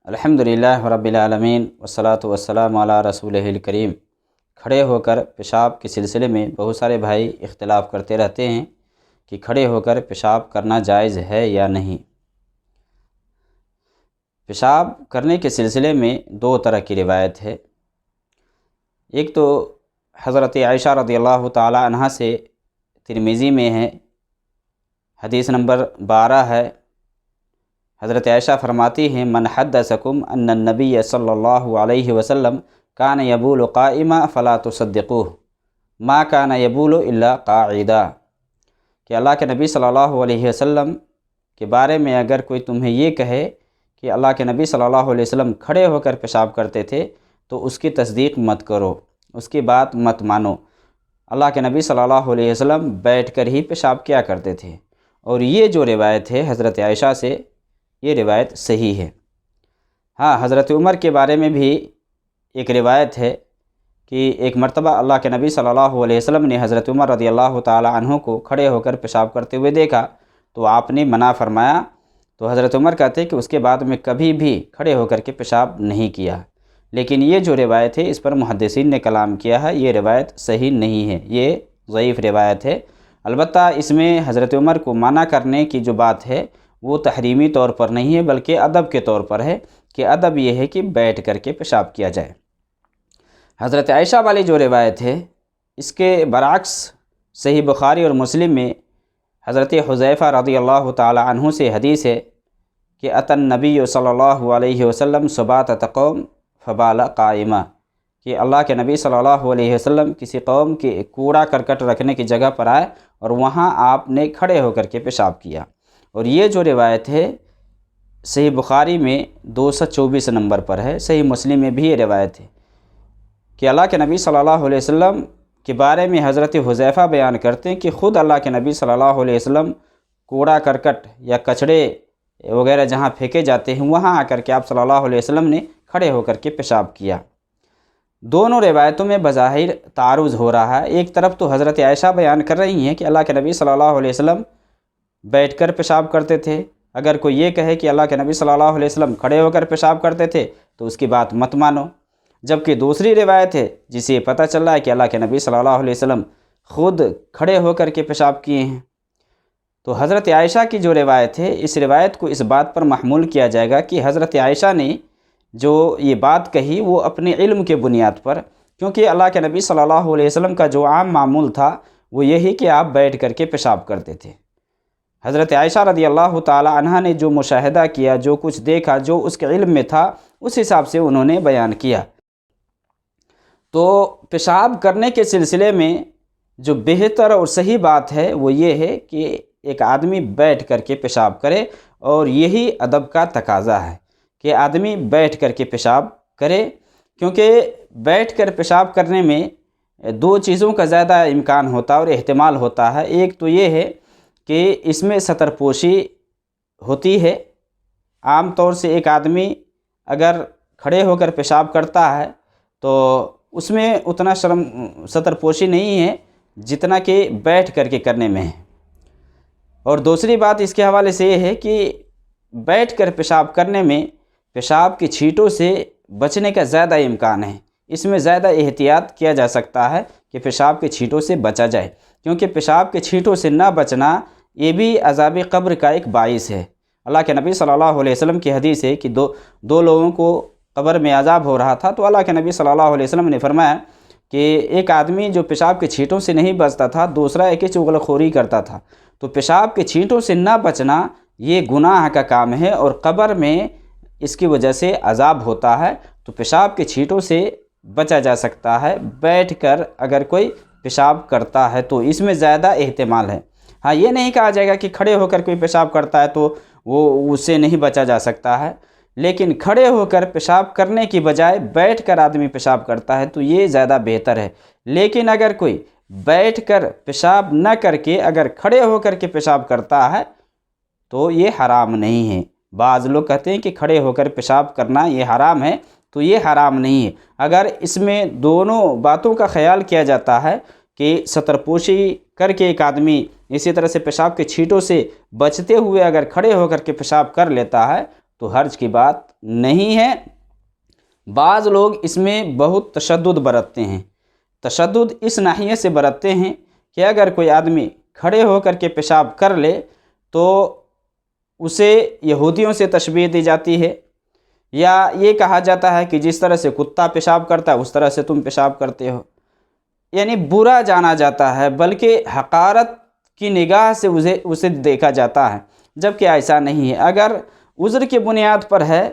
الحمدللہ رب العالمین والصلاة والسلام علی رسولہ الکریم۔ کھڑے ہو کر پیشاب کے سلسلے میں بہت سارے بھائی اختلاف کرتے رہتے ہیں کہ کھڑے ہو کر پیشاب کرنا جائز ہے یا نہیں۔ پیشاب کرنے کے سلسلے میں دو طرح کی روایت ہے۔ ایک تو حضرت عائشہ رضی اللہ تعالی عنہ سے ترمذی میں ہے، حدیث نمبر 12 ہے۔ حضرت عائشہ فرماتی ہیں من حدثکم ان النبی صلی اللہ علیہ وسلم کان یبول قائما فلا تصدقوه ما کان یبول الا قاعدا، کہ اللہ کے نبی صلی اللہ علیہ وسلم کے بارے میں اگر کوئی تمہیں یہ کہے کہ اللہ کے نبی صلی اللہ علیہ وسلم کھڑے ہو کر پیشاب کرتے تھے تو اس کی تصدیق مت کرو، اس کی بات مت مانو۔ اللہ کے نبی صلی اللہ علیہ وسلم بیٹھ کر ہی پیشاب کیا کرتے تھے، اور یہ جو روایت ہے حضرت عائشہ سے، یہ روایت صحیح ہے۔ ہاں، حضرت عمر کے بارے میں بھی ایک روایت ہے کہ ایک مرتبہ اللہ کے نبی صلی اللہ علیہ وسلم نے حضرت عمر رضی اللہ تعالی عنہ کو کھڑے ہو کر پیشاب کرتے ہوئے دیکھا تو آپ نے منع فرمایا، تو حضرت عمر کہتے کہ اس کے بعد میں کبھی بھی کھڑے ہو کر کے پیشاب نہیں کیا۔ لیکن یہ جو روایت ہے اس پر محدثین نے کلام کیا ہے، یہ روایت صحیح نہیں ہے، یہ ضعیف روایت ہے۔ البتہ اس میں حضرت عمر کو منع کرنے کی جو بات ہے وہ تحریمی طور پر نہیں ہے بلکہ ادب کے طور پر ہے، کہ ادب یہ ہے کہ بیٹھ کر کے پیشاب کیا جائے۔ حضرت عائشہ والی جو روایت ہے اس کے برعکس صحیح بخاری اور مسلم میں حضرت حذیفہ رضی اللہ تعالی عنہ سے حدیث ہے کہ اتى النبی صلی اللہ علیہ وسلم سباطۃ قوم فبال قائما، کہ اللہ کے نبی صلی اللہ علیہ وسلم کسی قوم کے کوڑا کرکٹ رکھنے کی جگہ پر آئے اور وہاں آپ نے کھڑے ہو کر کے پیشاب کیا۔ اور یہ جو روایت ہے صحیح بخاری میں 224 نمبر پر ہے، صحیح مسلم میں بھی یہ روایت ہے کہ اللہ کے نبی صلی اللہ علیہ وسلم کے بارے میں حضرت حذیفہ بیان کرتے ہیں کہ خود اللہ کے نبی صلی اللہ علیہ وسلم کوڑا کرکٹ یا کچڑے وغیرہ جہاں پھینکے جاتے ہیں وہاں آ کر کے آپ صلی اللہ علیہ وسلم نے کھڑے ہو کر کے پیشاب کیا۔ دونوں روایتوں میں بظاہر تعارض ہو رہا ہے۔ ایک طرف تو حضرت عائشہ بیان کر رہی ہیں کہ اللہ کے نبی صلی اللہ علیہ وسلم بیٹھ کر پیشاب کرتے تھے، اگر کوئی یہ کہے کہ اللہ کے نبی صلی اللہ علیہ وسلم کھڑے ہو کر پیشاب کرتے تھے تو اس کی بات مت مانو۔ جبکہ دوسری روایت ہے جس سے پتہ چل رہا ہے کہ اللہ کے نبی صلی اللہ علیہ وسلم خود کھڑے ہو کر کے پیشاب کیے ہیں۔ تو حضرت عائشہ کی جو روایت ہے اس روایت کو اس بات پر محمول کیا جائے گا کہ حضرت عائشہ نے جو یہ بات کہی وہ اپنے علم کے بنیاد پر، کیونکہ اللہ کے نبی صلی اللہ علیہ وسلم کا جو عام معمول تھا وہ یہی کہ آپ بیٹھ کر کے پیشاب کرتے تھے۔ حضرت عائشہ رضی اللہ تعالی عنہ نے جو مشاہدہ کیا، جو کچھ دیکھا، جو اس کے علم میں تھا، اس حساب سے انہوں نے بیان کیا۔ تو پیشاب کرنے کے سلسلے میں جو بہتر اور صحیح بات ہے وہ یہ ہے کہ ایک آدمی بیٹھ کر کے پیشاب کرے، اور یہی ادب کا تقاضا ہے کہ آدمی بیٹھ کر کے پیشاب کرے، کیونکہ بیٹھ کر پیشاب کرنے میں دو چیزوں کا زیادہ امکان ہوتا ہے اور احتمال ہوتا ہے۔ ایک تو یہ ہے کہ اس میں ستر پوشی ہوتی ہے۔ عام طور سے ایک آدمی اگر کھڑے ہو کر پیشاب کرتا ہے تو اس میں اتنا ستر پوشی نہیں ہے جتنا کہ بیٹھ کر کے کرنے میں ہے۔ اور دوسری بات اس کے حوالے سے یہ ہے کہ بیٹھ کر پیشاب کرنے میں پیشاب کی چھینٹوں سے بچنے کا زیادہ امکان ہے، اس میں زیادہ احتیاط کیا جا سکتا ہے کہ پیشاب کی چھینٹوں سے بچا جائے، کیونکہ پیشاب کی چھینٹوں سے نہ بچنا یہ بھی عذاب قبر کا ایک باعث ہے۔ اللہ کے نبی صلی اللہ علیہ وسلم کی حدیث ہے کہ دو لوگوں کو قبر میں عذاب ہو رہا تھا، تو اللہ کے نبی صلی اللہ علیہ وسلم نے فرمایا کہ ایک آدمی جو پیشاب کی چھینٹوں سے نہیں بچتا تھا، دوسرا ایک ہی چغل خوری کرتا تھا۔ تو پیشاب کی چھینٹوں سے نہ بچنا یہ گناہ کا کام ہے، اور قبر میں اس کی وجہ سے عذاب ہوتا ہے۔ تو پیشاب کی چھینٹوں سے بچا جا سکتا ہے بیٹھ کر اگر کوئی پیشاب کرتا ہے، تو اس میں زیادہ احتمال ہے۔ ہاں، یہ نہیں کہا جائے گا کہ کھڑے ہو کر کوئی پیشاب کرتا ہے تو وہ اس سے نہیں بچا جا سکتا ہے، لیکن کھڑے ہو کر پیشاب کرنے کی بجائے بیٹھ کر آدمی پیشاب کرتا ہے تو یہ زیادہ بہتر ہے۔ لیکن اگر کوئی بیٹھ کر پیشاب نہ کر کے اگر کھڑے ہو کر کے پیشاب کرتا ہے تو یہ حرام نہیں ہے۔ بعض لوگ کہتے ہیں کہ کھڑے ہو کر پیشاب کرنا یہ حرام ہے، تو یہ حرام نہیں ہے۔ اگر اس میں دونوں باتوں کا خیال کیا جاتا ہے کہ ستر پوشی کر کے ایک آدمی اسی طرح سے پیشاب کے چھینٹوں سے بچتے ہوئے اگر کھڑے ہو کر کے پیشاب کر لیتا ہے تو حرج کی بات نہیں ہے۔ بعض لوگ اس میں بہت تشدد برتتے ہیں۔ تشدد اس ناحیے سے برتتے ہیں کہ اگر کوئی آدمی کھڑے ہو کر کے پیشاب کر لے تو اسے یہودیوں سے تشبیہ دی جاتی ہے، یا یہ کہا جاتا ہے کہ جس طرح سے کتا پیشاب کرتا ہے اس طرح سے تم پیشاب کرتے ہو، یعنی برا جانا جاتا ہے، بلکہ حقارت کی نگاہ سے اسے دیکھا جاتا ہے، جبکہ ایسا نہیں ہے۔ اگر عذر کی بنیاد پر ہے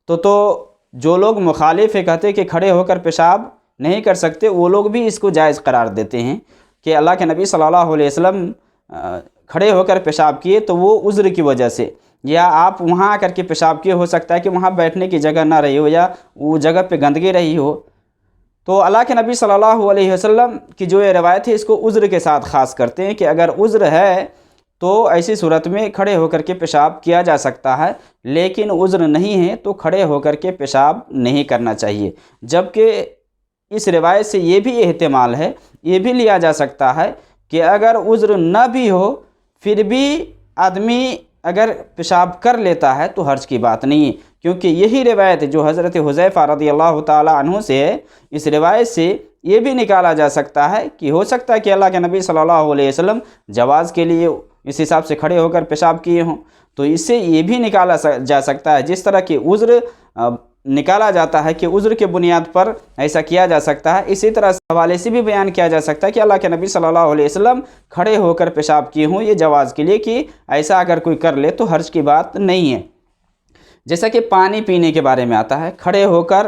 تو جو لوگ مخالف ہے، کہتے کہ کھڑے ہو کر پیشاب نہیں کر سکتے، وہ لوگ بھی اس کو جائز قرار دیتے ہیں کہ اللہ کے نبی صلی اللہ علیہ وسلم کھڑے ہو کر پیشاب کیے تو وہ عذر کی وجہ سے، یا آپ وہاں آ کر کے پیشاب کیے، ہو سکتا ہے کہ وہاں بیٹھنے کی جگہ نہ رہی ہو یا وہ جگہ پہ گندگی رہی ہو، تو اللہ کے نبی صلی اللہ علیہ وسلم کی جو یہ روایت ہے اس کو عذر کے ساتھ خاص کرتے ہیں کہ اگر عذر ہے تو ایسی صورت میں کھڑے ہو کر کے پیشاب کیا جا سکتا ہے، لیکن عذر نہیں ہے تو کھڑے ہو کر کے پیشاب نہیں کرنا چاہیے۔ جبکہ اس روایت سے یہ بھی احتمال ہے، یہ بھی لیا جا سکتا ہے کہ اگر عذر نہ بھی ہو پھر بھی آدمی اگر پیشاب کر لیتا ہے تو حرج کی بات نہیں ہے، کیونکہ یہی روایت جو حضرت حذیفہ رضی اللہ تعالی عنہ سے ہے، اس روایت سے یہ بھی نکالا جا سکتا ہے کہ ہو سکتا ہے کہ اللہ کے نبی صلی اللہ علیہ وسلم جواز کے لیے اس حساب سے کھڑے ہو کر پیشاب کیے ہوں، تو اس سے یہ بھی نکالا جا سکتا ہے، جس طرح کہ عذر نکالا جاتا ہے کہ عذر کے بنیاد پر ایسا کیا جا سکتا ہے، اسی طرح حوالے سے بھی بیان کیا جا سکتا ہے کہ اللہ کے نبی صلی اللہ علیہ وسلم کھڑے ہو کر پیشاب کیے ہوں، یہ جواز کے لیے کہ ایسا اگر کوئی کر لے تو حرج کی بات نہیں ہے۔ جیسا کہ پانی پینے کے بارے میں آتا ہے، کھڑے ہو کر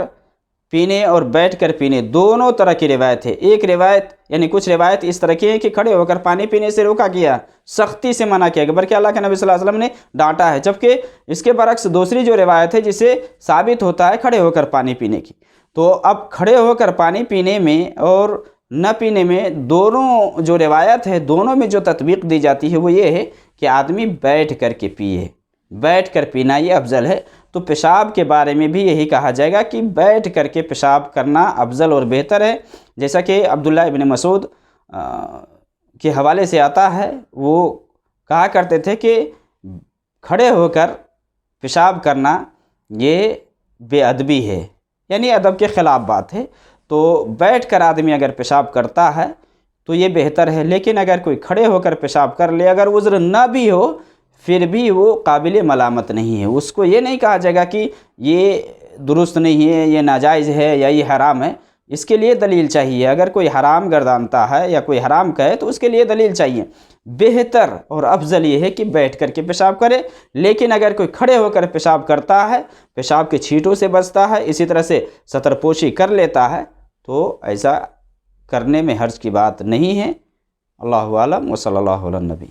پینے اور بیٹھ کر پینے دونوں طرح کی روایت ہے۔ ایک روایت یعنی کچھ روایت اس طرح کی ہے کہ کھڑے ہو کر پانی پینے سے روکا گیا، سختی سے منع کیا گیا، بلکہ اللہ کے نبی صلی اللہ علیہ وسلم نے ڈانٹا ہے، جبکہ اس کے برعکس دوسری جو روایت ہے جسے ثابت ہوتا ہے کھڑے ہو کر پانی پینے کی، تو اب کھڑے ہو کر پانی پینے میں اور نہ پینے میں دونوں جو روایت ہے دونوں میں جو تطبیق دی جاتی ہے وہ یہ ہے کہ آدمی بیٹھ کر کے پیے، بیٹھ کر پینا یہ افضل ہے۔ تو پیشاب کے بارے میں بھی یہی کہا جائے گا کہ بیٹھ کر کے پیشاب کرنا افضل اور بہتر ہے، جیسا کہ عبداللہ ابن مسعود کے حوالے سے آتا ہے، وہ کہا کرتے تھے کہ کھڑے ہو کر پیشاب کرنا یہ بے ادبی ہے، یعنی ادب کے خلاف بات ہے، تو بیٹھ کر آدمی اگر پیشاب کرتا ہے تو یہ بہتر ہے، لیکن اگر کوئی کھڑے ہو کر پیشاب کر لے اگر عذر نہ بھی ہو پھر بھی وہ قابل ملامت نہیں ہے، اس کو یہ نہیں کہا جائے گا کہ یہ درست نہیں ہے، یہ ناجائز ہے یا یہ حرام ہے، اس کے لیے دلیل چاہیے۔ اگر کوئی حرام گردانتا ہے یا کوئی حرام کہے تو اس کے لیے دلیل چاہیے۔ بہتر اور افضل یہ ہے کہ بیٹھ کر کے پیشاب کرے، لیکن اگر کوئی کھڑے ہو کر پیشاب کرتا ہے، پیشاب کے چھینٹوں سے بچتا ہے، اسی طرح سے ستر پوشی کر لیتا ہے تو ایسا کرنے میں حرج کی بات نہیں ہے۔ اللہ اعلم و صلی اللہ علیہ نبی۔